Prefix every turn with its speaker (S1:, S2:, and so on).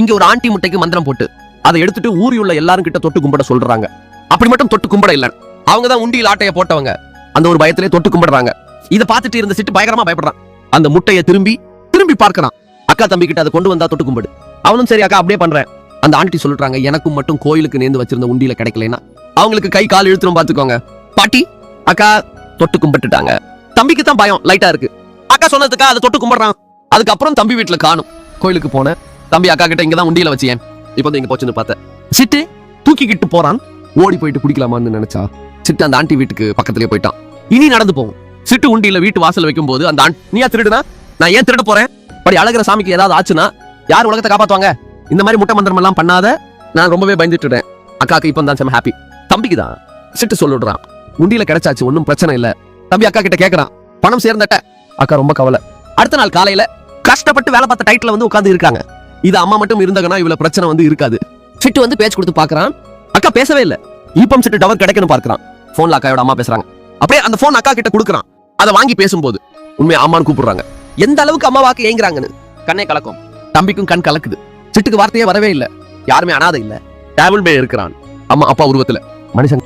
S1: இங்க ஒரு ஆண்டி முட்டைக்கு மந்திரம் போட்டு அதை எடுத்துட்டு ஊரில் உள்ள எல்லாரும் கிட்ட தொட்டு கும்பிட சொல்றாங்க. அப்படி மட்டும் தொட்டு கும்பிட இல்ல, அவங்க தான் உண்டியில் ஆட்டைய போட்டவங்க. அந்த ஒரு பயத்திலே தொட்டு கும்பிடுறாங்க. இதை பார்த்துட்டு இருந்த சிட்டு பயங்கரமா பயப்படுறான். அந்த முட்டையை திரும்பி திரும்பி பார்க்கறான். அக்கா தம்பி கிட்ட அதை கொண்டு வந்தா தொட்டு கும்பிடு. அவனும் சரி அக்கா அப்படியே பண்றேன். அந்த ஆண்டி சொல்றாங்க, எனக்கும் மட்டும் கோயிலுக்கு நேர்ந்து வச்சிருந்த உண்டியில கிடைக்கலனா அவங்களுக்கு கை கால் இழுத்துரும் பாத்துக்கோங்க. பாட்டி அக்கா தொட்டு கும்பிட்டுட்டாங்க. தம்பிக்கு தான் பயம் லைட்டா இருக்கு. அக்கா சொன்னதுக்கா அதை தொட்டு கும்பிடுறான். அதுக்கப்புறம் தம்பி வீட்டுல காணும். கோயிலுக்கு போன தம்பி அக்கா கிட்ட இங்கதான் உண்டியில வச்சேன், இப்போ இங்க போச்சுன்னு பார்த்தேன். சிட்டு தூக்கிக்கிட்டு போறான். ஓடி போயிட்டு குடிக்கலாமான்னு நினைச்சா சிட்டு அந்த ஆண்டி வீட்டுக்கு பக்கத்துலயே போயிட்டான். இனி நடந்து போகும். சிட்டு உண்டியில வீட்டு வாசல் வைக்கும் போது அந்த நீயா திருடுனா, நான் ஏன் திருட போறேன், படி அழகிற சாமிக்கு ஏதாவது ஆச்சுன்னா யார் உலகத்தை காப்பாத்துவாங்க, இந்த மாதிரி முட்டை மந்திரம் எல்லாம் பண்ணாத, நான் ரொம்பவே பயந்துட்டு. அக்காக்கு இப்போ தான் செம ஹாப்பி. தம்பிக்கு தான் சிட்டு சொல்லிடுறான், உண்டியில கிடைச்சாச்சு, ஒன்னும் பிரச்சனை இல்ல. தம்பி அக்கா கிட்ட கேக்குறான், பணம் சேர்ந்தட்ட. அக்கா ரொம்ப கவலை. அடுத்த நாள் காலையில கஷ்டப்பட்டு வேலை பார்த்த டைட்டில் வந்து உட்கார்ந்து இருக்காங்க. இது அம்மா மட்டும் இருந்தாங்கன்னா இவ்வளவு பிரச்சனை வந்து இருக்காது. சிட்டு வந்து பேச்சு கொடுத்து பாக்குறான். அக்கா பேசவே இல்ல. ஈப்பம் சிட்டு டவர் கிடைக்கணும் பார்க்கறான். போன்ல அக்காயோட அம்மா பேசுறாங்க. அப்படியே அந்த போன் அக்கா கிட்ட கொடுக்கறான். அதை வாங்கி பேசும்போது உண்மையா அம்மான்னு கூப்பிடுறாங்க. எந்த அளவுக்கு அம்மா வாக்கு ஏங்குறாங்கன்னு கண்ணே கலக்கும். தம்பிக்கும் கண் கலக்குது. சிட்டுக்கு வார்த்தையே வரவே இல்ல. யாருமே அனாதை இல்ல. டேபிள் மேல இருக்கிறான் அம்மா அப்பா உருவத்துல மனுஷன்.